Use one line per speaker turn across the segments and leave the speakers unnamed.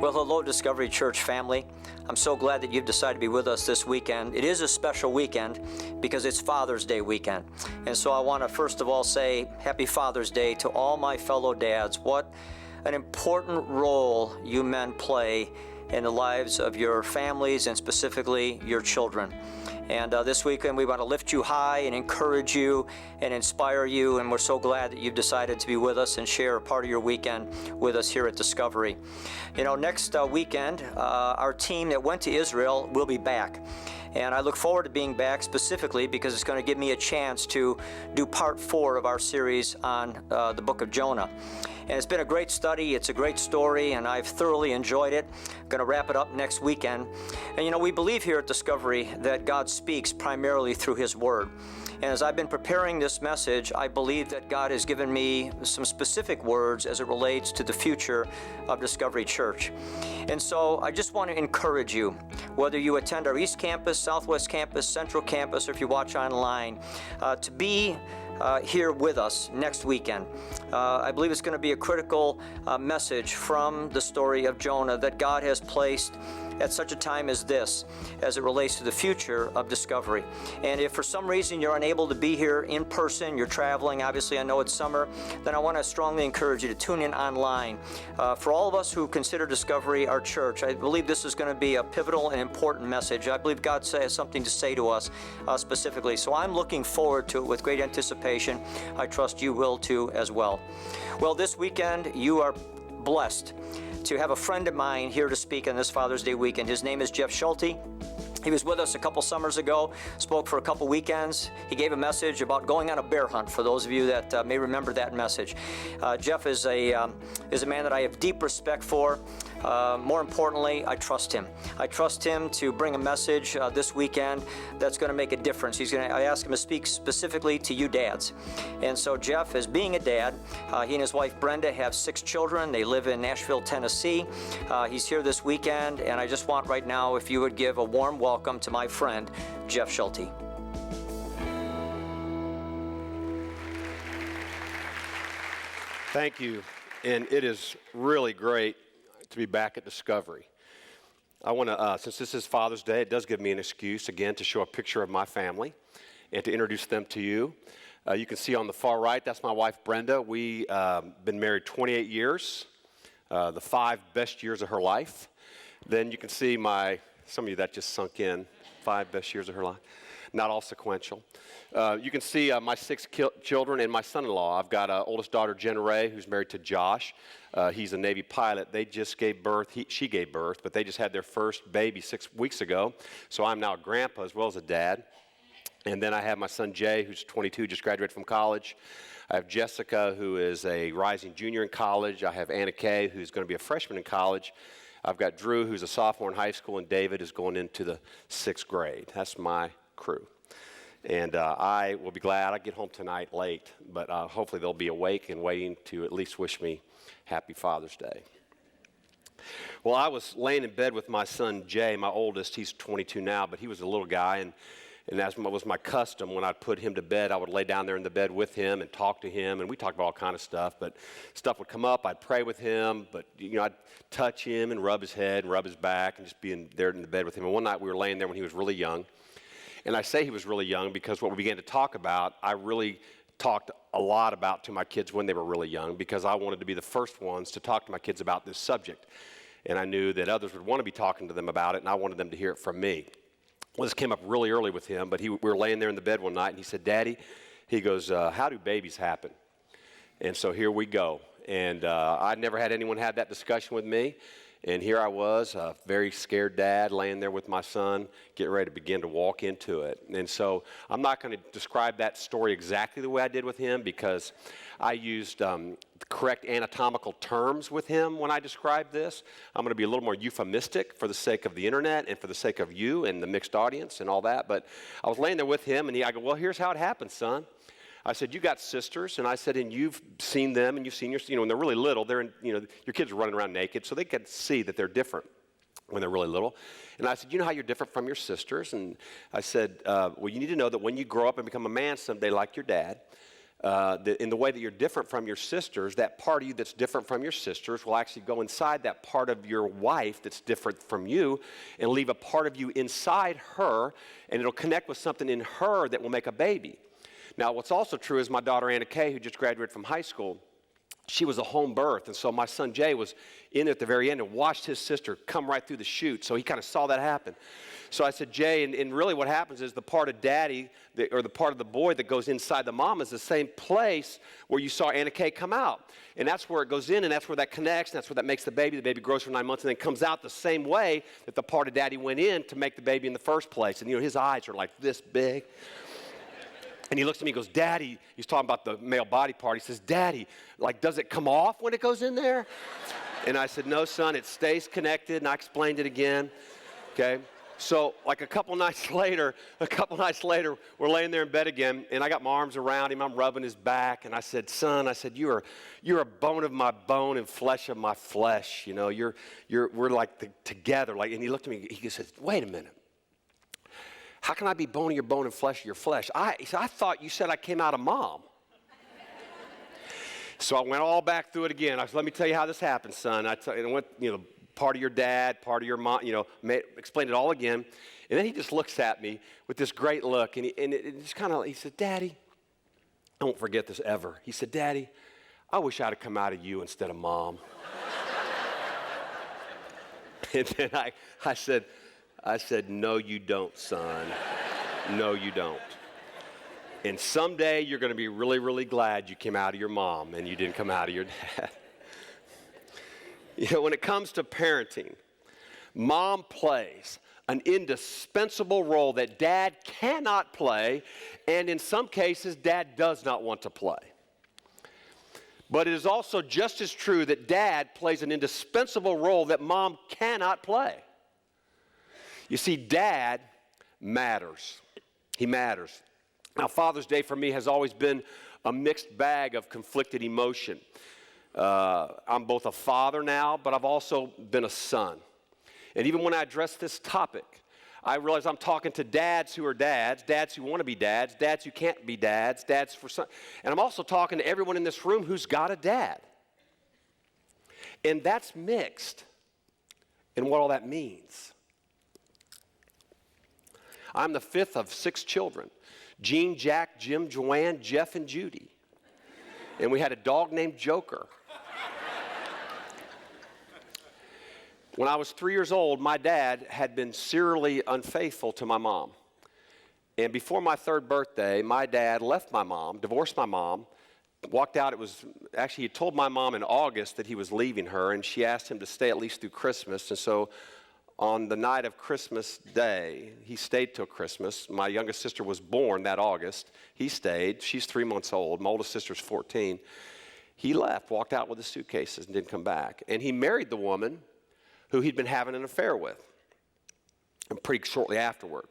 Well, hello, Discovery Church family. I'm so glad that you've decided to be with us this weekend. It is a special weekend because it's Father's Day weekend. And so I want to first of all say Happy Father's Day to all my fellow dads. What an important role you men play in the lives of your families and specifically your children. And this weekend we want to lift you high and encourage you and inspire you, and we're so glad that you've decided to be with us and share a part of your weekend with us here at Discovery. You know, next weekend, our team that went to Israel will be back. And I look forward to being back specifically because it's going to give me a chance to do part 4 of our series on the book of Jonah. And it's been a great study, it's a great story, and I've thoroughly enjoyed it. I'm going to wrap it up next weekend. And you know, we believe here at Discovery that God speaks primarily through His Word. And as I've been preparing this message, I believe that God has given me some specific words as it relates to the future of Discovery Church. And so I just want to encourage you, whether you attend our East Campus, Southwest Campus, Central Campus, or if you watch online, to be here with us next weekend. I believe it's going to be a critical message from the story of Jonah that God has placed at such a time as this, as it relates to the future of Discovery. And if for some reason you're unable to be here in person, you're traveling, obviously I know it's summer, then I want to strongly encourage you to tune in online. For all of us who consider Discovery our church, I believe this is going to be a pivotal and important message. I believe God has something to say to us specifically. So I'm looking forward to it with great anticipation. I trust you will too as well. Well, this weekend you are blessed to have a friend of mine here to speak on this Father's Day weekend. His name is Jeff Schulte. He was with us a couple summers ago, spoke for a couple weekends. He gave a message about going on a bear hunt, for those of you that may remember that message. Jeff is a man that I have deep respect for. More importantly, I trust him. I trust him to bring a message this weekend that's going to make a difference. I asked him to speak specifically to you dads. And so Jeff, as being a dad, he and his wife Brenda have 6 children. They live in Nashville, Tennessee. He's here this weekend, and I just want right now if you would give a warm welcome to my friend, Jeff Schulte.
Thank you, and it is really great to be back at Discovery. I want to, since this is Father's Day, it does give me an excuse, again, to show a picture of my family and to introduce them to you. You can see on the far right, that's my wife, Brenda. We've been married 28 years, the 5 best years of her life. Then you can see some of you that just sunk in, 5 best years of her life. Not all sequential. You can see my 6 children and my son-in-law. I've got oldest daughter, Jen Ray, who's married to Josh. He's a Navy pilot. They just gave birth. She gave birth, but they just had their first baby 6 weeks ago. So I'm now a grandpa as well as a dad. And then I have my son, Jay, who's 22, just graduated from college. I have Jessica, who is a rising junior in college. I have Anna Kay, who's going to be a freshman in college. I've got Drew, who's a sophomore in high school, and David is going into the 6th grade. That's my crew. And I will be glad I get home tonight late, but hopefully they'll be awake and waiting to at least wish me Happy Father's Day. Well, I was laying in bed with my son, Jay, my oldest. He's 22 now, but he was a little guy, and as was my custom, when I'd put him to bed, I would lay down there in the bed with him and talk to him, and we talked about all kind of stuff, but stuff would come up. I'd pray with him, but I'd touch him and rub his head and rub his back and just be there in the bed with him. And one night we were laying there when he was really young, and I say he was really young because what we began to talk about, I really talked a lot about to my kids when they were really young because I wanted to be the first ones to talk to my kids about this subject. And I knew that others would want to be talking to them about it, and I wanted them to hear it from me. Well, this came up really early with him, but we were laying there in the bed one night, and he said, Daddy, he goes, how do babies happen? And so here we go. And I'd never had anyone have that discussion with me. And here I was, a very scared dad, laying there with my son, getting ready to begin to walk into it. And so I'm not going to describe that story exactly the way I did with him because I used the correct anatomical terms with him when I described this. I'm going to be a little more euphemistic for the sake of the internet and for the sake of you and the mixed audience and all that. But I was laying there with him, and I go, well, here's how it happens, son. I said, you got sisters, and I said, and you've seen them, and you've seen when they're really little, your kids are running around naked, so they can see that they're different when they're really little. And I said, you know how you're different from your sisters? And I said, well, you need to know that when you grow up and become a man someday like your dad, in the way that you're different from your sisters, that part of you that's different from your sisters will actually go inside that part of your wife that's different from you and leave a part of you inside her, and it'll connect with something in her that will make a baby. Now, what's also true is my daughter Anna Kay, who just graduated from high school, she was a home birth, and so my son Jay was in at the very end and watched his sister come right through the chute, so he kind of saw that happen. So I said, Jay, and really what happens is the part of daddy, or the part of the boy that goes inside the mom is the same place where you saw Anna Kay come out. And that's where it goes in, and that's where that connects, and that's where that makes the baby. The baby grows for 9 months and then comes out the same way that the part of daddy went in to make the baby in the first place. And, his eyes are like this big. And he looks at me and goes, Daddy, he's talking about the male body part. He says, Daddy, does it come off when it goes in there? And I said, no, son, it stays connected. And I explained it again, okay? So a couple nights later, we're laying there in bed again, and I got my arms around him. I'm rubbing his back, and I said, son, you're a bone of my bone and flesh of my flesh. We're together. And he looked at me, he says, wait a minute. How can I be bone of your bone and flesh of your flesh? He said, I thought you said I came out of mom. So I went all back through it again. I said, let me tell you how this happened, son. I went, part of your dad, part of your mom, explained it all again. And then he just looks at me with this great look, and he said, Daddy, I won't forget this ever. He said, Daddy, I wish I'd have come out of you instead of mom. And then I said, no, you don't, son. No, you don't. And someday you're going to be really, really glad you came out of your mom and you didn't come out of your dad. When it comes to parenting, mom plays an indispensable role that dad cannot play, and in some cases, dad does not want to play. But it is also just as true that dad plays an indispensable role that mom cannot play. You see, dad matters. He matters. Now, Father's Day for me has always been a mixed bag of conflicted emotion. I'm both a father now, but I've also been a son. And even when I address this topic, I realize I'm talking to dads who are dads who want to be dads who can't be dads for some. And I'm also talking to everyone in this room who's got a dad. And that's mixed in what all that means. I'm the fifth of 6 children, Jean, Jack, Jim, Joanne, Jeff, and Judy. And we had a dog named Joker. When I was 3 years old, my dad had been serially unfaithful to my mom. And before my 3rd birthday, my dad left my mom, divorced my mom, walked out. He had told my mom in August that he was leaving her, and she asked him to stay at least through Christmas. And so on the night of Christmas Day, he stayed till Christmas. My youngest sister was born that August. He stayed. She's 3 months old. My oldest sister's 14. He left, walked out with his suitcases, and didn't come back. And he married the woman who he'd been having an affair with, and pretty shortly afterward.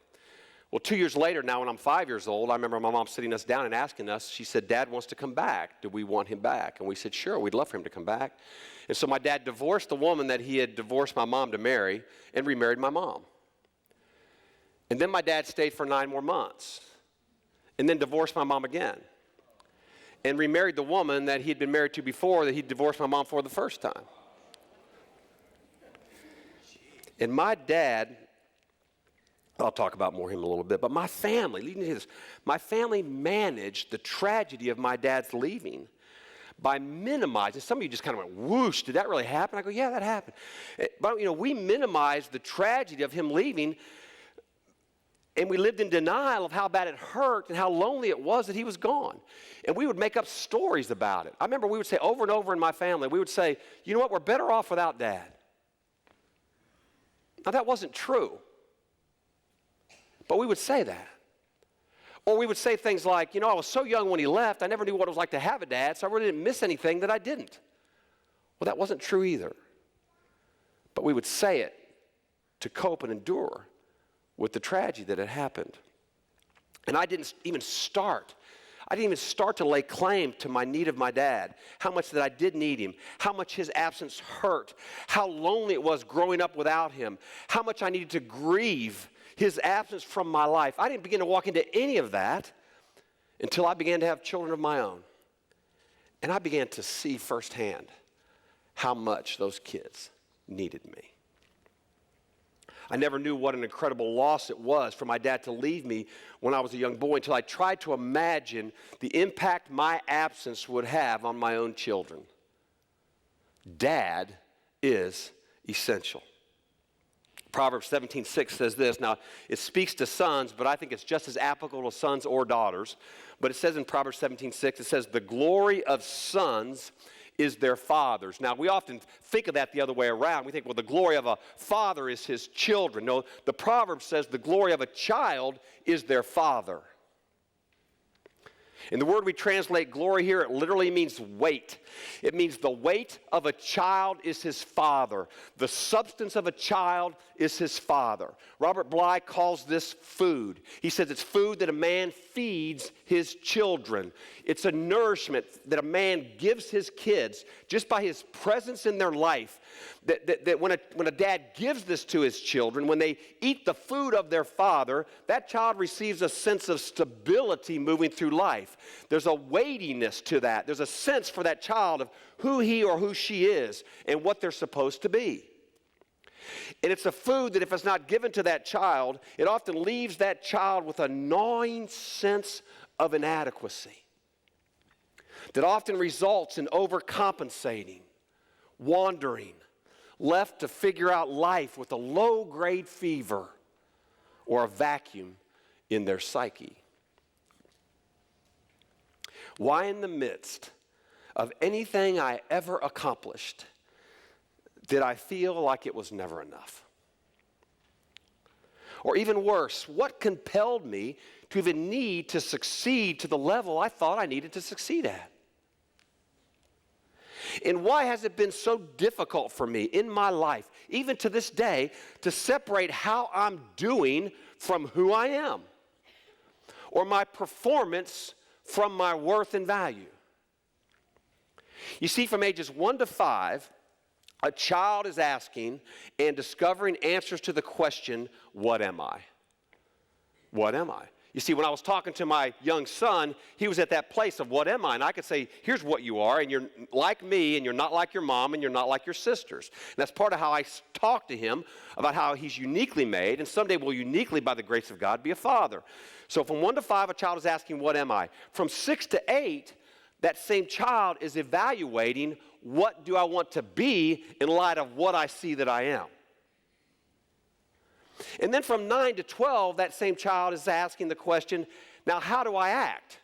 Well, 2 years later, now when I'm 5 years old, I remember my mom sitting us down and asking us, she said, Dad wants to come back. Do we want him back? And we said, sure, we'd love for him to come back. And so my dad divorced the woman that he had divorced my mom to marry and remarried my mom. And then my dad stayed for 9 more months and then divorced my mom again and remarried the woman that he had been married to before that he divorced my mom for the first time. And my dad, I'll talk about more him a little bit, but my family, leading to this, my family managed the tragedy of my dad's leaving by minimizing. Some of you just kind of went, whoosh, did that really happen? I go, yeah, that happened. But, we minimized the tragedy of him leaving, and we lived in denial of how bad it hurt and how lonely it was that he was gone. And we would make up stories about it. I remember we would say over and over in my family, we would say, you know what, we're better off without Dad. Now, that wasn't true, but we would say that. Or we would say things like, I was so young when he left, I never knew what it was like to have a dad, so I really didn't miss anything that I didn't. Well, that wasn't true either. But we would say it to cope and endure with the tragedy that had happened. And I didn't even start to lay claim to my need of my dad, how much that I did need him, how much his absence hurt, how lonely it was growing up without him, how much I needed to grieve his absence from my life. I didn't begin to walk into any of that until I began to have children of my own. And I began to see firsthand how much those kids needed me. I never knew what an incredible loss it was for my dad to leave me when I was a young boy until I tried to imagine the impact my absence would have on my own children. Dad is essential. Proverbs 17:6 says this. Now, it speaks to sons, but I think it's just as applicable to sons or daughters. But it says in Proverbs 17:6, it says, the glory of sons is their fathers. Now, we often think of that the other way around. We think, well, the glory of a father is his children. No, the proverb says the glory of a child is their father. And the word we translate glory here, it literally means weight. It means the weight of a child is his father. The substance of a child is his father. Robert Bly calls this food. He says it's food that a man feeds his children. It's a nourishment that a man gives his kids just by his presence in their life. That when a dad gives this to his children, when they eat the food of their father, that child receives a sense of stability moving through life. There's a weightiness to that. There's a sense for that child of who he or who she is and what they're supposed to be. And it's a food that if it's not given to that child, it often leaves that child with a gnawing sense of inadequacy that often results in overcompensating, wandering, left to figure out life with a low-grade fever or a vacuum in their psyche. Why in the midst of anything I ever accomplished did I feel like it was never enough? Or even worse, what compelled me to even need to succeed to the level I thought I needed to succeed at? And why has it been so difficult for me in my life, even to this day, to separate how I'm doing from who I am, or my performance from my worth and value? You see, from ages 1 to 5, a child is asking and discovering answers to the question, what am I? What am I? You see, when I was talking to my young son, he was at that place of what am I? And I could say, here's what you are, and you're like me, and you're not like your mom, and you're not like your sisters. And that's part of how I talk to him about how he's uniquely made, and someday will uniquely, by the grace of God, be a father. So from 1 to 5, a child is asking, what am I? From 6 to 8, that same child is evaluating, what do I want to be in light of what I see that I am? And then from 9 to 12, that same child is asking the question, now how do I act?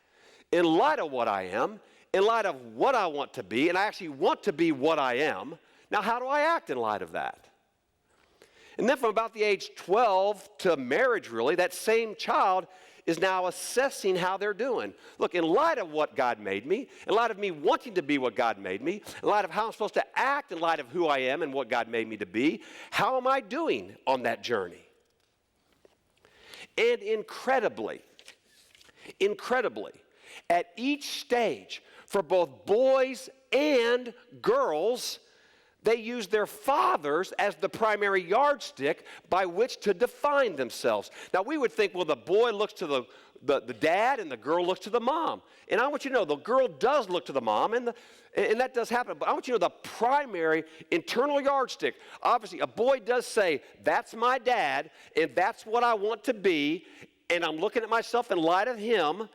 In light of what I am, in light of what I want to be, and I actually want to be what I am, now how do I act in light of that? And then from about the age 12 to marriage, really, that same child is now assessing how they're doing. Look, in light of what God made me, in light of me wanting to be what God made me, in light of how I'm supposed to act in light of who I am and what God made me to be, how am I doing on that journey? And incredibly, at each stage, for both boys and girls, they use their fathers as the primary yardstick by which to define themselves. Now, we would think, well, the boy looks to the dad and the girl looks to the mom. And I want you to know, the girl does look to the mom, and that does happen. But I want you to know the primary internal yardstick. Obviously, a boy does say, that's my dad, and that's what I want to be, and I'm looking at myself in light of him,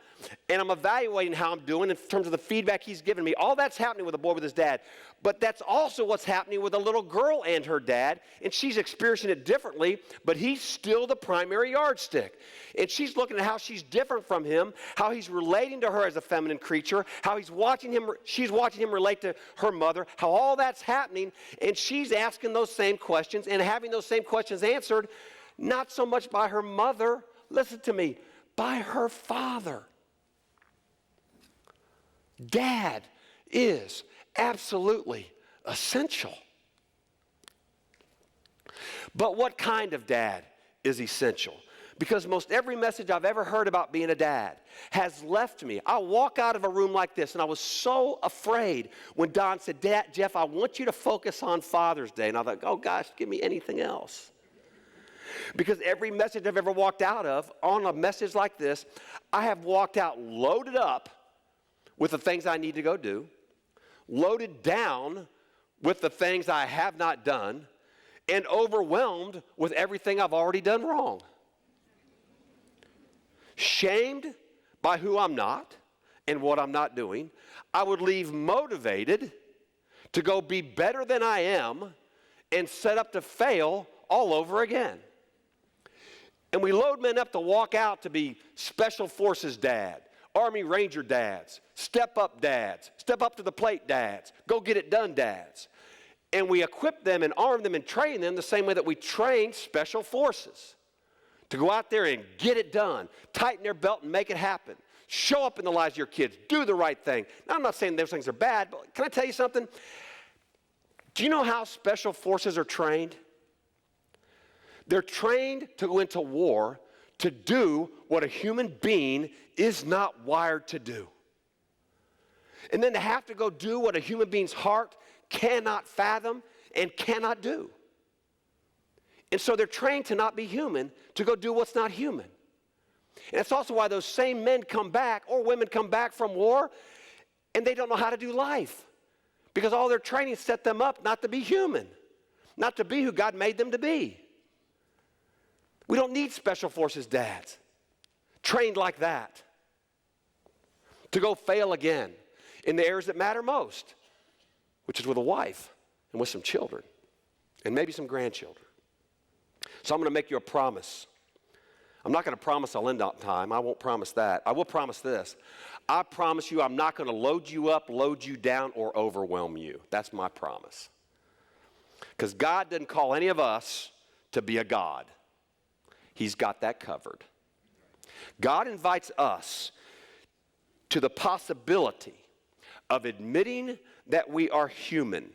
and I'm evaluating how I'm doing in terms of the feedback he's given me. All that's happening with a boy with his dad. But that's also what's happening with a little girl and her dad, and she's experiencing it differently, but he's still the primary yardstick. And she's looking at how she's different from him, how he's relating to her as a feminine creature, how she's watching him relate to her mother, how all that's happening, and she's asking those same questions and having those same questions answered, not so much by her mother, listen to me, by her father. Dad is absolutely essential. But what kind of dad is essential? Because most every message I've ever heard about being a dad has left me. I walk out of a room like this, and I was so afraid when Don said, Jeff, I want you to focus on Father's Day. And I thought, oh gosh, give me anything else. Because every message I've ever walked out of, on a message like this, I have walked out loaded up with the things I need to go do, loaded down with the things I have not done, and overwhelmed with everything I've already done wrong. Shamed by who I'm not and what I'm not doing, I would leave motivated to go be better than I am and set up to fail all over again. And we load men up to walk out to be Special Forces dad, Army Ranger dads, step up to the plate dads, go get it done dads. And we equip them and arm them and train them the same way that we train Special Forces to go out there and get it done, tighten their belt and make it happen. Show up in the lives of your kids. Do the right thing. Now, I'm not saying those things are bad, but can I tell you something? Do you know how Special Forces are trained? They're trained to go into war to do what a human being is not wired to do. And then to have to go do what a human being's heart cannot fathom and cannot do. And so they're trained to not be human, to go do what's not human. And it's also why those same men come back, or women come back from war, and they don't know how to do life. Because all their training set them up not to be human, not to be who God made them to be. We don't need Special Forces dads trained like that to go fail again in the areas that matter most, which is with a wife and with some children and maybe some grandchildren. So I'm going to make you a promise. I'm not going to promise I'll end on time. I won't promise that. I will promise this. I promise you I'm not going to load you up, load you down, or overwhelm you. That's my promise. Because God didn't call any of us to be a God. He's got that covered. God invites us to the possibility of admitting that we are human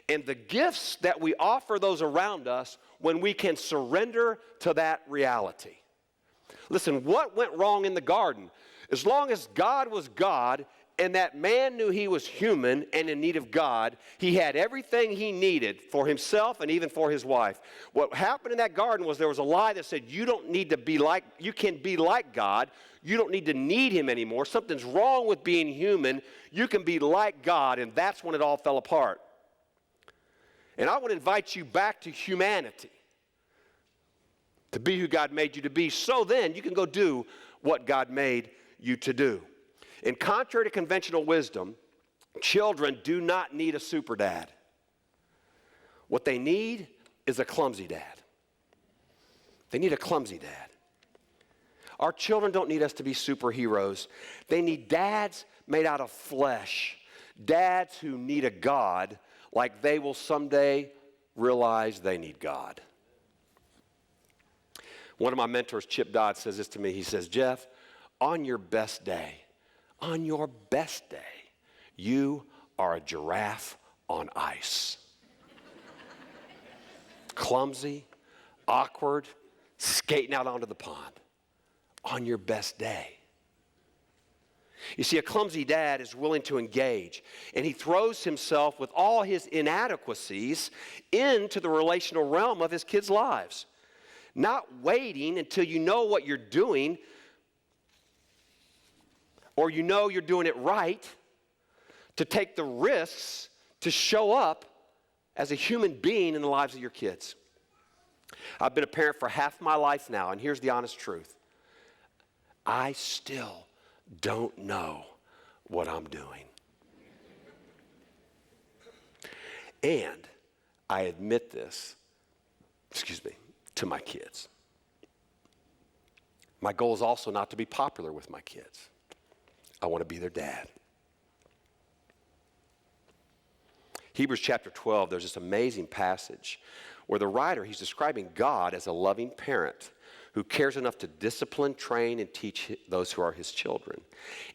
and the gifts that we offer those around us when we can surrender to that reality. Listen, what went wrong in the garden? As long as God was God and that man knew he was human and in need of God, he had everything he needed for himself and even for his wife. What happened in that garden was there was a lie that said you don't need to be like, you can be like God. You don't need to need him anymore. Something's wrong with being human. You can be like God, and that's when it all fell apart. And I want to invite you back to humanity, to be who God made you to be, so then you can go do what God made you to do. And contrary to conventional wisdom, children do not need a super dad. What they need is a clumsy dad. They need a clumsy dad. Our children don't need us to be superheroes. They need dads made out of flesh, dads who need a God like they will someday realize they need God. One of my mentors, Chip Dodd, says this to me. He says, Jeff, on your best day, you are a giraffe on ice. Clumsy, awkward, skating out onto the pond. On your best day. You see, a clumsy dad is willing to engage, and he throws himself with all his inadequacies into the relational realm of his kids' lives. Not waiting until you know what you're doing or you know you're doing it right to take the risks to show up as a human being in the lives of your kids. I've been a parent for half my life now, and here's the honest truth. I still don't know what I'm doing. And I admit this, to my kids. My goal is also not to be popular with my kids. I want to be their dad. Hebrews chapter 12, there's this amazing passage where the writer, he's describing God as a loving parent who cares enough to discipline, train, and teach those who are his children.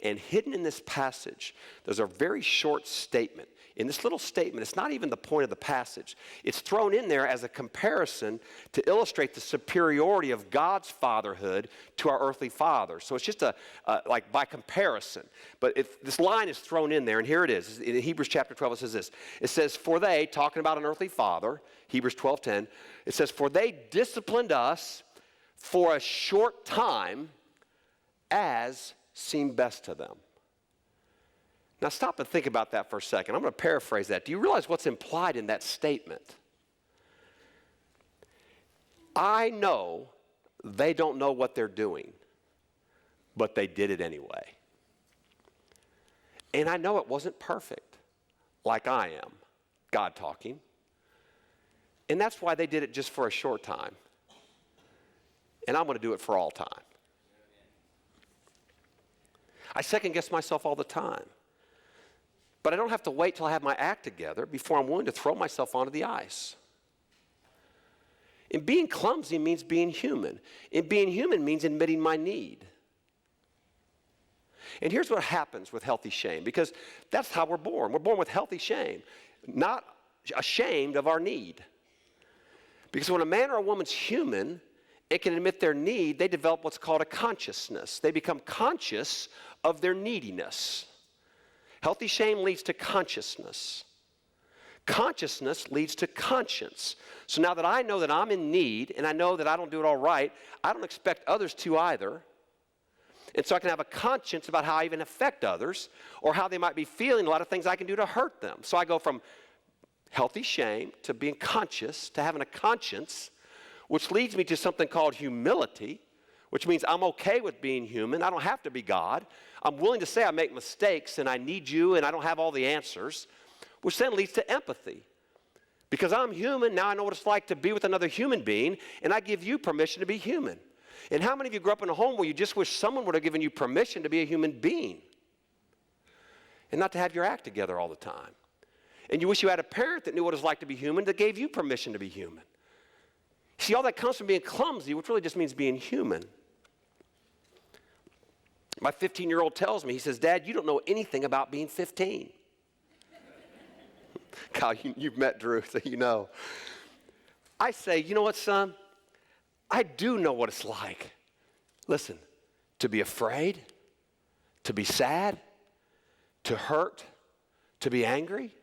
And hidden in this passage, there's a very short statement. in this little statement, it's not even the point of the passage. It's thrown in there as a comparison to illustrate the superiority of God's fatherhood to our earthly father. So it's just like by comparison. But this line is thrown in there, and here it is. In Hebrews chapter 12, it says this. It says, for they, talking about an earthly father, Hebrews 12:10, it says, for they disciplined us for a short time as seemed best to them. Now stop and think about that for a second. I'm going to paraphrase that. Do you realize what's implied in that statement? I know they don't know what they're doing, but they did it anyway. And I know it wasn't perfect, like I am, God talking. And that's why they did it just for a short time. And I'm going to do it for all time. I second guess myself all the time. But I don't have to wait till I have my act together before I'm willing to throw myself onto the ice. And being clumsy means being human. And being human means admitting my need. And here's what happens with healthy shame, because that's how we're born. We're born with healthy shame, not ashamed of our need. Because when a man or a woman's human and can admit their need, they develop what's called a consciousness. They become conscious of their neediness. Healthy shame leads to consciousness. Consciousness leads to conscience. So now that I know that I'm in need and I know that I don't do it all right, I don't expect others to either. And so I can have a conscience about how I even affect others or how they might be feeling, a lot of things I can do to hurt them. So I go from healthy shame to being conscious to having a conscience, which leads me to something called humility, which means I'm okay with being human. I don't have to be God. I'm willing to say I make mistakes and I need you and I don't have all the answers, which then leads to empathy. Because I'm human, now I know what it's like to be with another human being, and I give you permission to be human. And how many of you grew up in a home where you just wish someone would have given you permission to be a human being and not to have your act together all the time? And you wish you had a parent that knew what it was like to be human, that gave you permission to be human. See, all that comes from being clumsy, which really just means being human. My 15-year-old tells me, he says, Dad, you don't know anything about being 15. Kyle, you've met Drew, so you know. I say, you know what, son? I do know what it's like. Listen, to be afraid, to be sad, to hurt, to be angry.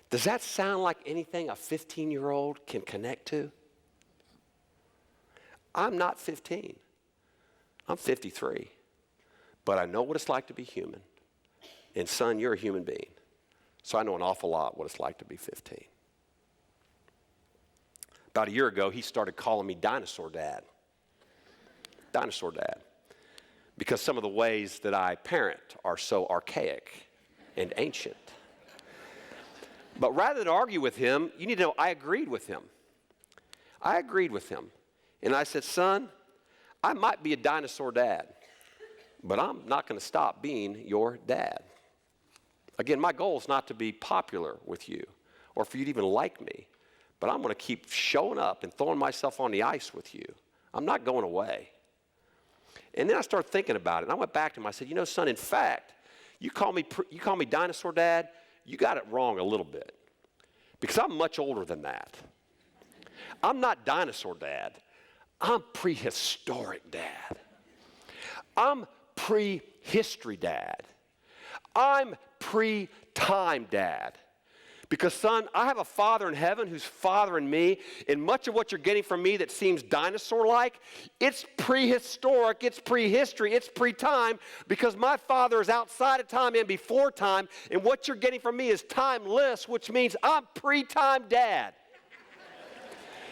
Does that sound like anything a 15-year-old can connect to? I'm not 15. I'm 53. But I know what it's like to be human. And son, you're a human being. So I know an awful lot what it's like to be 15. About a year ago, he started calling me Dinosaur Dad. Dinosaur Dad. Because some of the ways that I parent are so archaic and ancient. But rather than argue with him, you need to know I agreed with him. I agreed with him. And I said, son, I might be a dinosaur dad, but I'm not going to stop being your dad. Again, my goal is not to be popular with you or for you to even like me, but I'm going to keep showing up and throwing myself on the ice with you. I'm not going away. And then I started thinking about it, and I went back to him. I said, you know, son, in fact, you call me dinosaur dad, you got it wrong a little bit because I'm much older than that. I'm not dinosaur dad. I'm prehistoric dad. I'm prehistory dad. I'm pre-time dad. Because, son, I have a Father in heaven who's Father in me, and much of what you're getting from me that seems dinosaur-like, it's prehistoric, it's prehistory, it's pre-time, because my Father is outside of time and before time, and what you're getting from me is timeless, which means I'm pre-time dad.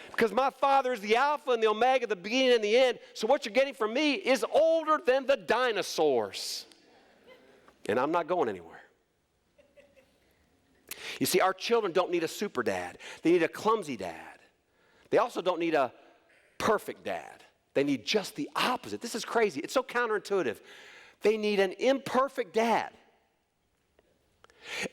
Because my Father is the Alpha and the Omega, the beginning and the end, so what you're getting from me is older than the dinosaurs. And I'm not going anywhere. You see, our children don't need a super dad. They need a clumsy dad. They also don't need a perfect dad. They need just the opposite. This is crazy. It's so counterintuitive. They need an imperfect dad.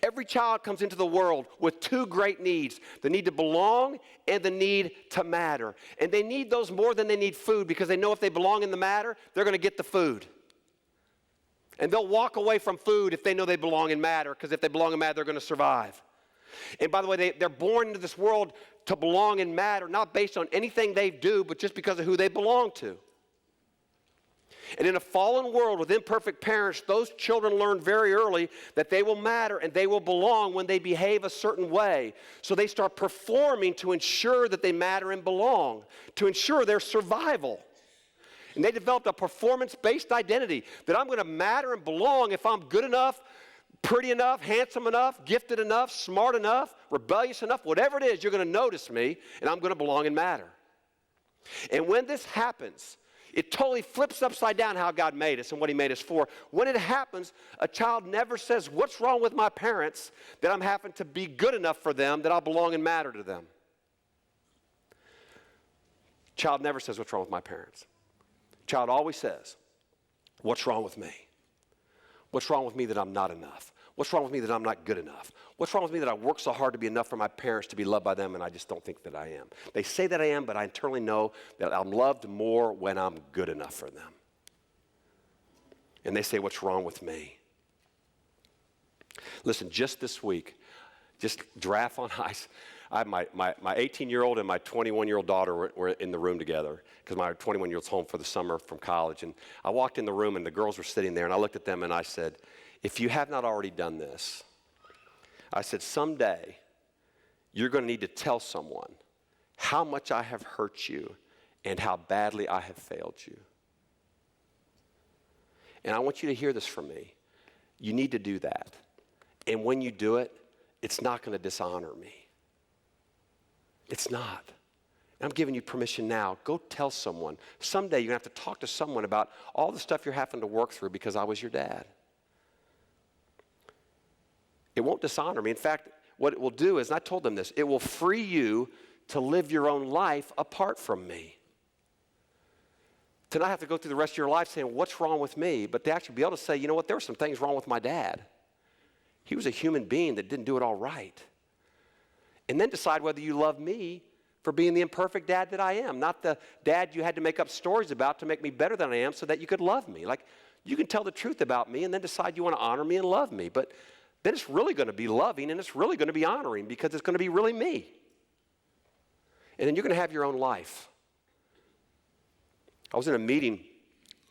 Every child comes into the world with two great needs, the need to belong and the need to matter. And they need those more than they need food because they know if they belong in the matter, they're going to get the food. And they'll walk away from food if they know they belong and matter, because if they belong and matter, they're going to survive. And by the way, they're born into this world to belong and matter, not based on anything they do, but just because of who they belong to. And in a fallen world with imperfect parents, those children learn very early that they will matter and they will belong when they behave a certain way. So they start performing to ensure that they matter and belong, to ensure their survival. And they developed a performance-based identity that I'm going to matter and belong if I'm good enough, pretty enough, handsome enough, gifted enough, smart enough, rebellious enough, whatever it is, you're going to notice me and I'm going to belong and matter. And when this happens, it totally flips upside down how God made us and what he made us for. When it happens, a child never says, what's wrong with my parents that I'm having to be good enough for them that I'll belong and matter to them? Child never says, what's wrong with my parents? Child always says, what's wrong with me? What's wrong with me that I'm not enough? What's wrong with me that I'm not good enough? What's wrong with me that I work so hard to be enough for my parents to be loved by them and I just don't think that I am? They say that I am, but I internally know that I'm loved more when I'm good enough for them. And they say, what's wrong with me? Listen, just this week, just giraffe on ice, I have my 18-year-old and my 21-year-old daughter were in the room together because my 21-year-old's home for the summer from college. And I walked in the room and the girls were sitting there and I looked at them and I said, if you have not already done this, I said, someday you're going to need to tell someone how much I have hurt you and how badly I have failed you. And I want you to hear this from me. You need to do that. And when you do it, it's not going to dishonor me. It's not. And I'm giving you permission now. Go tell someone. Someday you're going to have to talk to someone about all the stuff you're having to work through because I was your dad. It won't dishonor me. In fact, what it will do is, and I told them this, it will free you to live your own life apart from me. To not have to go through the rest of your life saying, what's wrong with me? But to actually be able to say, you know what, there were some things wrong with my dad. He was a human being that didn't do it all right. And then decide whether you love me for being the imperfect dad that I am, not the dad you had to make up stories about to make me better than I am so that you could love me. Like, you can tell the truth about me and then decide you want to honor me and love me. But then it's really going to be loving and it's really going to be honoring because it's going to be really me. And then you're going to have your own life. I was in a meeting.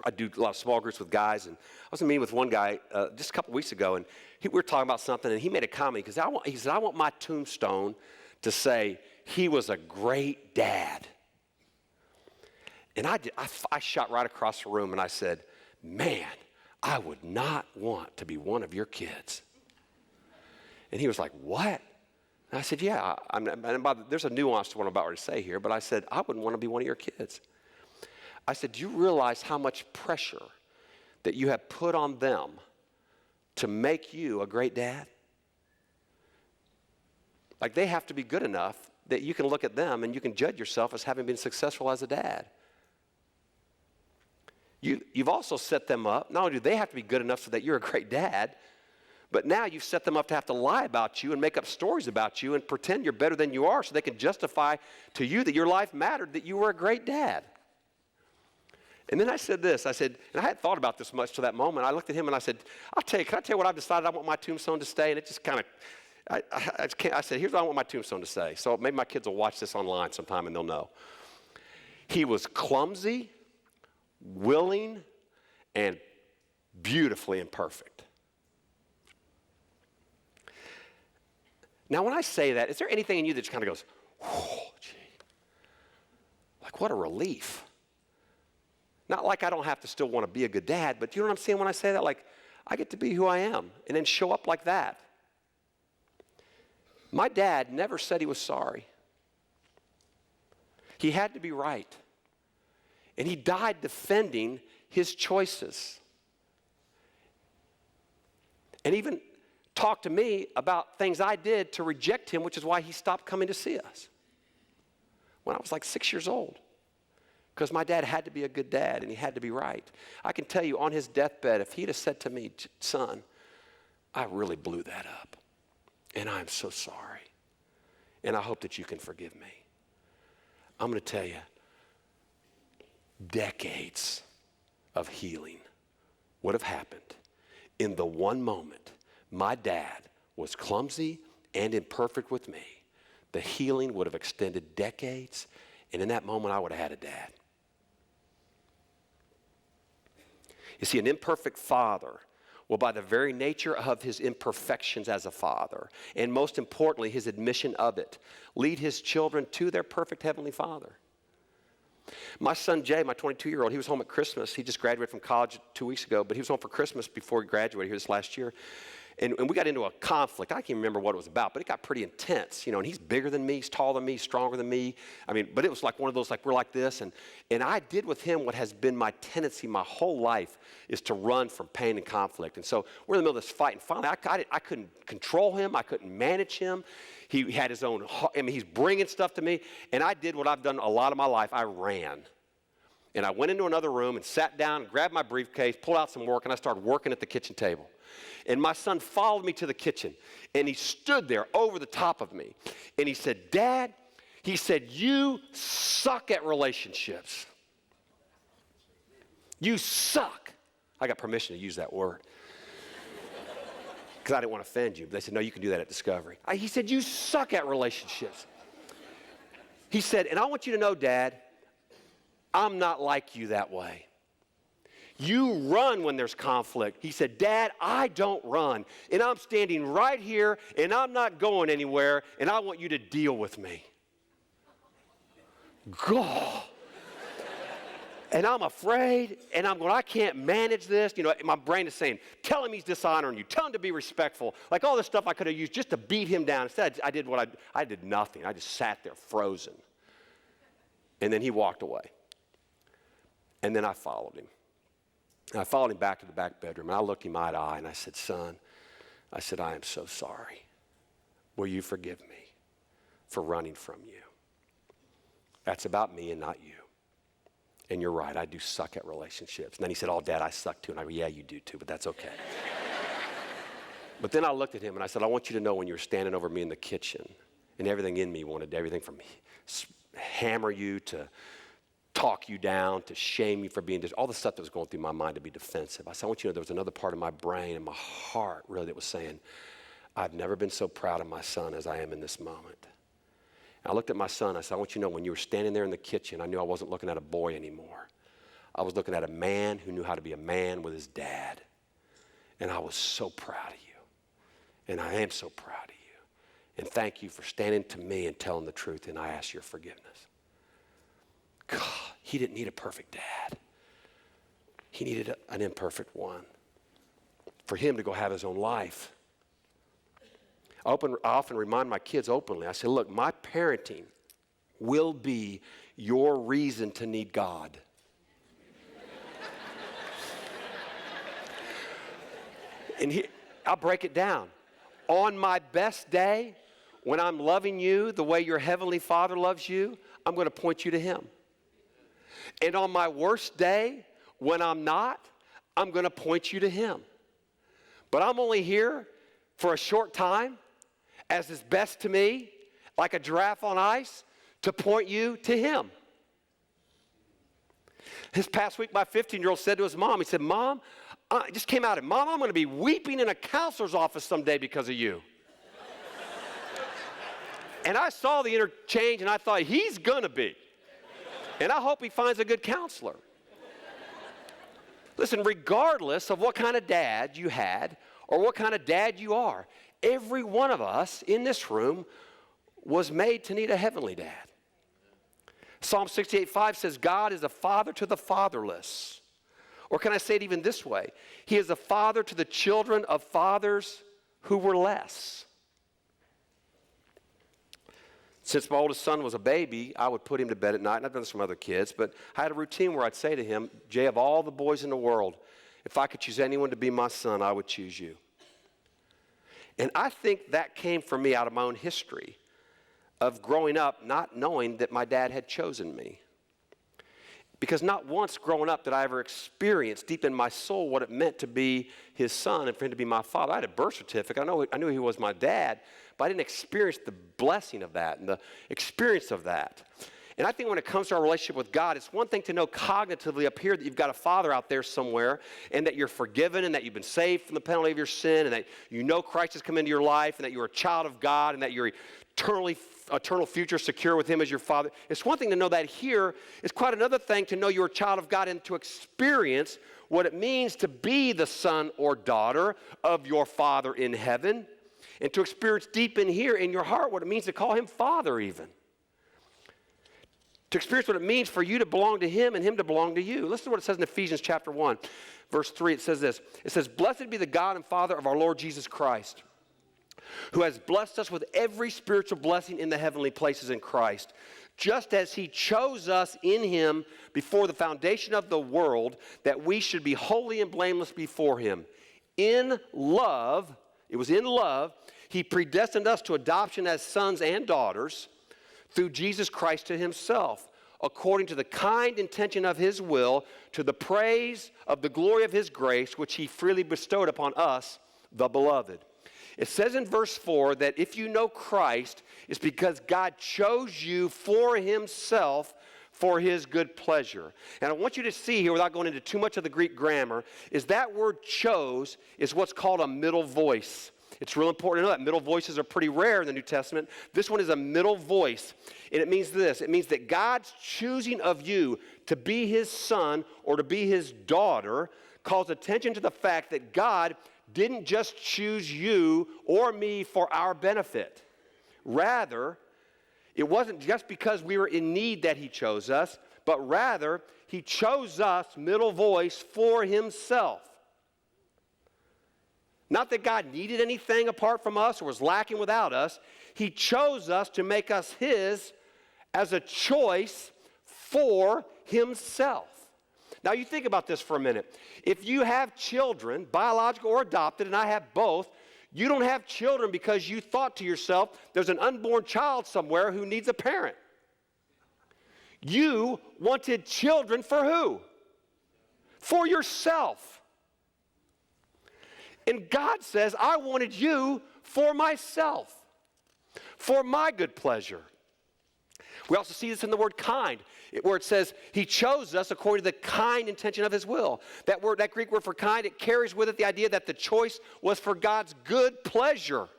I do a lot of small groups with guys, and I was in a meeting with one guy just a couple weeks ago, and we were talking about something, and he made a comment because he said, I want my tombstone to say, he was a great dad. And I shot right across the room, and I said, man, I would not want to be one of your kids. And he was like, what? And I said, yeah, there's a nuance to what I'm about to say here, but I said, I wouldn't want to be one of your kids. I said, do you realize how much pressure that you have put on them to make you a great dad? Like, they have to be good enough that you can look at them and you can judge yourself as having been successful as a dad. You've also set them up, not only do they have to be good enough so that you're a great dad, but now you've set them up to have to lie about you and make up stories about you and pretend you're better than you are so they can justify to you that your life mattered, that you were a great dad. And then I said this, and I hadn't thought about this much to that moment. I looked at him and I said, can I tell you what I've decided I want my tombstone to say? And it just kind of, I said, here's what I want my tombstone to say. So maybe my kids will watch this online sometime and they'll know. He was clumsy, willing, and beautifully imperfect. Now, when I say that, is there anything in you that just kind of goes, oh, gee, like what a relief? Not like I don't have to still want to be a good dad, but you know what I'm saying when I say that? Like, I get to be who I am and then show up like that. My dad never said he was sorry. He had to be right. And he died defending his choices. And even talked to me about things I did to reject him, which is why he stopped coming to see us when I was like 6 years old. Because my dad had to be a good dad and he had to be right. I can tell you on his deathbed, if he'd have said to me, son, I really blew that up. And I'm so sorry. And I hope that you can forgive me. I'm going to tell you, decades of healing would have happened in the one moment my dad was clumsy and imperfect with me, the healing would have extended decades, and in that moment I would have had a dad. You see, an imperfect father will, by the very nature of his imperfections as a father, and most importantly, his admission of it, lead his children to their perfect heavenly Father. My son Jay, my 22-year-old, he was home at Christmas. He just graduated from college 2 weeks ago, but he was home for Christmas before he graduated here this last year. And we got into a conflict. I can't remember what it was about, but it got pretty intense, and he's bigger than me, he's taller than me, he's stronger than me. But it was like one of those, like we're like this, and I did with him what has been my tendency my whole life, is to run from pain and conflict. And so we're in the middle of this fight, and finally I couldn't control him, I couldn't manage him. He had his own, he's bringing stuff to me, and I did what I've done a lot of my life. I ran. And I went into another room and sat down and grabbed my briefcase, pulled out some work, and I started working at the kitchen table. And my son followed me to the kitchen, and he stood there over the top of me. And he said, "Dad," he said, "you suck at relationships. You suck." I got permission to use that word because I didn't want to offend you. But they said, "No, you can do that at Discovery." He said, "You suck at relationships." He said, "And I want you to know, Dad, I'm not like you that way. You run when there's conflict." He said, "Dad, I don't run, and I'm standing right here, and I'm not going anywhere, and I want you to deal with me." God. And I'm afraid, and I'm going, I can't manage this. My brain is saying, tell him he's dishonoring you. Tell him to be respectful. Like all this stuff I could have used just to beat him down. Instead, I did I did nothing. I just sat there frozen. And then he walked away. And then I followed him. And I followed him back to the back bedroom, and I looked him eye to eye, and I said, "Son," I said, "I am so sorry. Will you forgive me for running from you? That's about me and not you. And you're right, I do suck at relationships." And then he said, "Oh, Dad, I suck too." And I go, "Yeah, you do too, but that's okay." But then I looked at him, and I said, "I want you to know when you were standing over me in the kitchen, and everything in me wanted everything from hammer you to talk you down, to shame you for being all the stuff that was going through my mind to be defensive. I said, I want you to know there was another part of my brain and my heart really that was saying, I've never been so proud of my son as I am in this moment." And I looked at my son, I said, I want you to know when you were standing there in the kitchen, I knew I wasn't looking at a boy anymore. I was looking at a man who knew how to be a man with his dad. And I was so proud of you. And I am so proud of you. And thank you for standing to me and telling the truth, and I ask your forgiveness. God, he didn't need a perfect dad. He needed an imperfect one for him to go have his own life. I often remind my kids openly, I say, look, my parenting will be your reason to need God. And I'll break it down. On my best day, when I'm loving you the way your heavenly Father loves you, I'm going to point you to him. And on my worst day, when I'm not, I'm going to point you to him. But I'm only here for a short time, as is best to me, like a giraffe on ice, to point you to him. This past week, my 15-year-old said to his mom, he said, "Mom," it just came out of him, "Mom, I'm going to be weeping in a counselor's office someday because of you." And I saw the interchange, and I thought, he's going to be. And I hope he finds a good counselor. Listen, regardless of what kind of dad you had or what kind of dad you are, every one of us in this room was made to need a heavenly dad. Psalm 68:5 says, God is a father to the fatherless. Or can I say it even this way? He is a father to the children of fathers who were less. Since my oldest son was a baby, I would put him to bed at night, and I've done this from other kids, but I had a routine where I'd say to him, Jay, of all the boys in the world, if I could choose anyone to be my son, I would choose you. And I think that came from me out of my own history of growing up not knowing that my dad had chosen me. Because not once growing up did I ever experience deep in my soul what it meant to be his son and for him to be my father. I had a birth certificate. I knew he was my dad, but I didn't experience the blessing of that and the experience of that. And I think when it comes to our relationship with God, it's one thing to know cognitively up here that you've got a Father out there somewhere and that you're forgiven and that you've been saved from the penalty of your sin and that you know Christ has come into your life and that you're a child of God and that your eternal future secure with Him as your Father. It's one thing to know that here. It's quite another thing to know you're a child of God and to experience what it means to be the son or daughter of your Father in heaven and to experience deep in here in your heart what it means to call Him Father even. To experience what it means for you to belong to Him and Him to belong to you. Listen to what it says in Ephesians chapter 1, verse 3. It says this. It says, "Blessed be the God and Father of our Lord Jesus Christ, who has blessed us with every spiritual blessing in the heavenly places in Christ, just as He chose us in Him before the foundation of the world, that we should be holy and blameless before Him. In love," it was in love, "He predestined us to adoption as sons and daughters, through Jesus Christ to Himself, according to the kind intention of His will, to the praise of the glory of His grace, which He freely bestowed upon us, the beloved." It says in verse 4 that if you know Christ, it's because God chose you for Himself for His good pleasure. And I want you to see here, without going into too much of the Greek grammar, is that word chose is what's called a middle voice. It's real important to know that. Middle voices are pretty rare in the New Testament. This one is a middle voice. And it means this. It means that God's choosing of you to be His son or to be His daughter calls attention to the fact that God didn't just choose you or me for our benefit. Rather, it wasn't just because we were in need that He chose us, but rather He chose us, middle voice, for Himself. Not that God needed anything apart from us or was lacking without us. He chose us to make us His as a choice for Himself. Now you think about this for a minute. If you have children, biological or adopted, and I have both, you don't have children because you thought to yourself, there's an unborn child somewhere who needs a parent. You wanted children for who? For yourself. And God says, I wanted you for myself, for my good pleasure. We also see this in the word kind, where it says He chose us according to the kind intention of His will. That word, that Greek word for kind, it carries with it the idea that the choice was for God's good pleasure.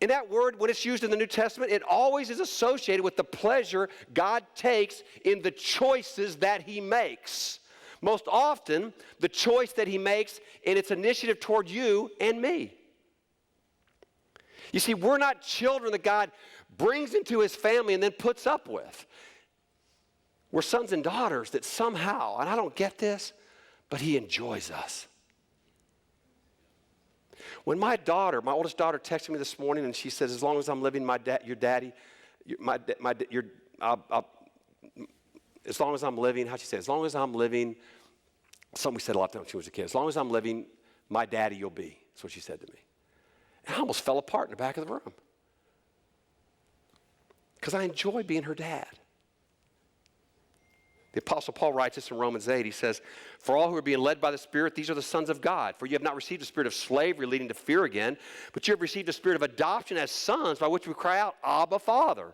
And that word, when it's used in the New Testament, it always is associated with the pleasure God takes in the choices that He makes. Most often, the choice that He makes in its initiative toward you and me. You see, we're not children that God brings into His family and then puts up with. We're sons and daughters that somehow, and I don't get this, but He enjoys us. When my oldest daughter texted me this morning and she says, as long as I'm living, as long as I'm living, how'd she say? As long as I'm living, something we said a lot of times when she was a kid. As long as I'm living, my daddy you'll be. That's what she said to me. And I almost fell apart in the back of the room. Because I enjoy being her dad. The Apostle Paul writes this in Romans 8. He says, "For all who are being led by the Spirit, these are the sons of God. For you have not received a spirit of slavery leading to fear again, but you have received a spirit of adoption as sons, by which we cry out, Abba, Father.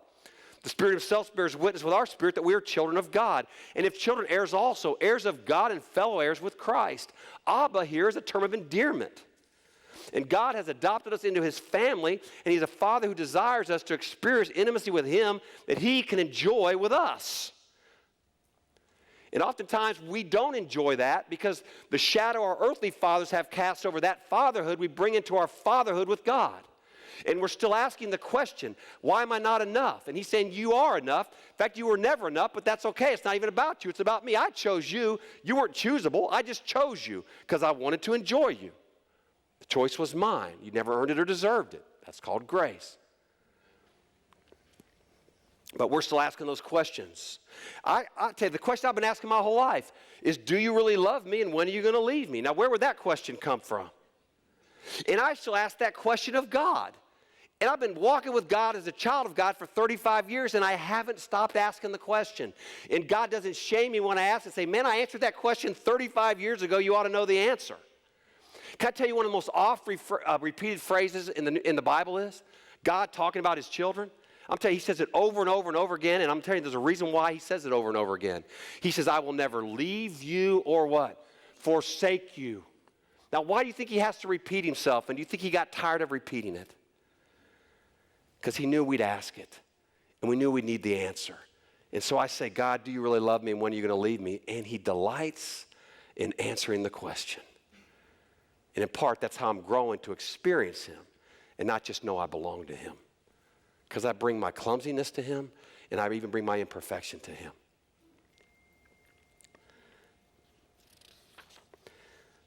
The Spirit Himself bears witness with our spirit that we are children of God. And if children, heirs also, heirs of God and fellow heirs with Christ." Abba here is a term of endearment. And God has adopted us into His family, and He's a Father who desires us to experience intimacy with Him that He can enjoy with us. And oftentimes we don't enjoy that because the shadow our earthly fathers have cast over that fatherhood we bring into our fatherhood with God. And we're still asking the question, why am I not enough? And He's saying, you are enough. In fact, you were never enough, but that's okay. It's not even about you. It's about me. I chose you. You weren't choosable. I just chose you because I wanted to enjoy you. The choice was mine. You never earned it or deserved it. That's called grace. But we're still asking those questions. I tell you, the question I've been asking my whole life is, do you really love me and when are you going to leave me? Now, where would that question come from? And I still ask that question of God. And I've been walking with God as a child of God for 35 years, and I haven't stopped asking the question. And God doesn't shame me when I ask and say, man, I answered that question 35 years ago. You ought to know the answer. Can I tell you one of the most oft repeated phrases in the Bible is? God talking about His children. I'm telling you, he says it over and over and over again, and I'm telling you, there's a reason why he says it over and over again. He says, I will never leave you or what? Forsake you. Now, why do you think he has to repeat himself? And do you think he got tired of repeating it? Because he knew we'd ask it, and we knew we'd need the answer. And so I say, God, do you really love me, and when are you going to leave me? And he delights in answering the question. And in part, that's how I'm growing to experience him and not just know I belong to him. Because I bring my clumsiness to him, and I even bring my imperfection to him.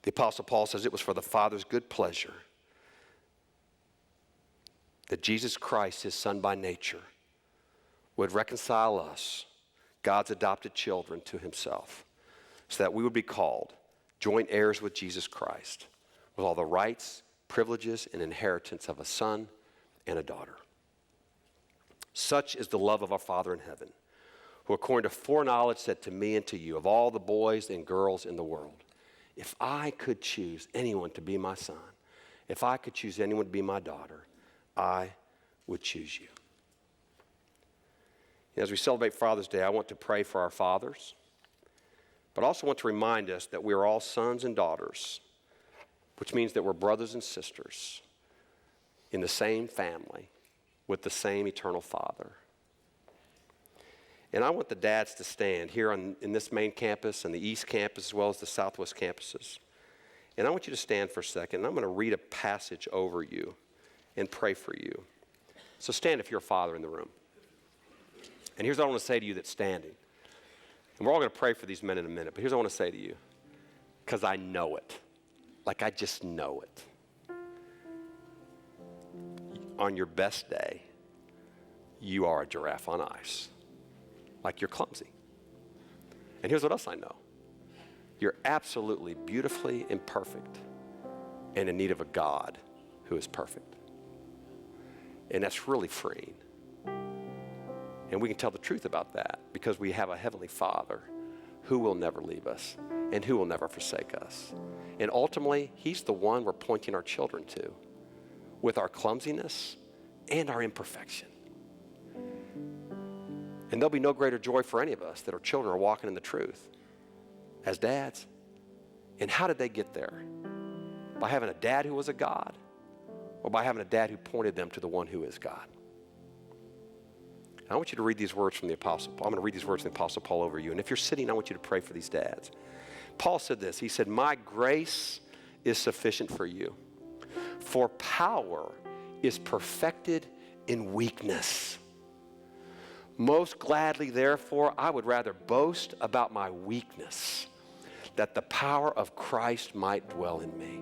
The Apostle Paul says it was for the Father's good pleasure that Jesus Christ, his Son by nature, would reconcile us, God's adopted children, to himself, so that we would be called joint heirs with Jesus Christ, with all the rights, privileges, and inheritance of a son and a daughter. Such is the love of our Father in heaven, who according to foreknowledge said to me and to you, of all the boys and girls in the world, if I could choose anyone to be my son, if I could choose anyone to be my daughter, I would choose you. As we celebrate Father's Day, I want to pray for our fathers, but I also want to remind us that we are all sons and daughters, which means that we're brothers and sisters in the same family with the same eternal Father. And I want the dads to stand here in this main campus and the East Campus as well as the Southwest campuses. And I want you to stand for a second. And I'm going to read a passage over you and pray for you. So stand if you're a father in the room. And here's what I want to say to you that's standing. And we're all going to pray for these men in a minute. But here's what I want to say to you. Because I know it. Like I just know it. On your best day, you are a giraffe on ice. Like you're clumsy. And here's what else I know. You're absolutely beautifully imperfect and in need of a God who is perfect. And that's really freeing. And we can tell the truth about that because we have a Heavenly Father who will never leave us and who will never forsake us. And ultimately, he's the one we're pointing our children to with our clumsiness and our imperfection. And there'll be no greater joy for any of us that our children are walking in the truth as dads. And how did they get there? By having a dad who was a God, or by having a dad who pointed them to the one who is God? And I want you to read these words from the Apostle Paul. I'm going to read these words from the Apostle Paul over you. And if you're sitting, I want you to pray for these dads. Paul said this. He said, my grace is sufficient for you, for power is perfected in weakness. Most gladly, therefore, I would rather boast about my weakness, that the power of Christ might dwell in me.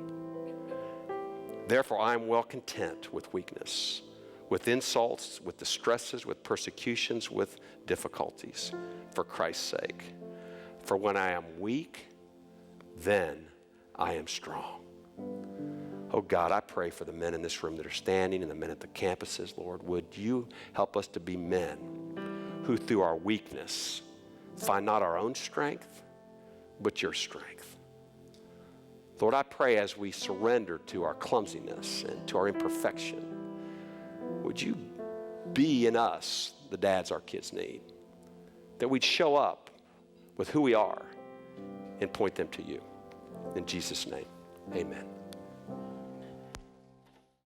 Therefore, I am well content with weakness, with insults, with distresses, with persecutions, with difficulties, for Christ's sake. For when I am weak, then I am strong. Oh God, I pray for the men in this room that are standing and the men at the campuses, Lord. Would you help us to be men who through our weakness find not our own strength, but your strength. Lord, I pray as we surrender to our clumsiness and to our imperfection, would you be in us the dads our kids need? That we'd show up with who we are and point them to you. In Jesus' name, amen.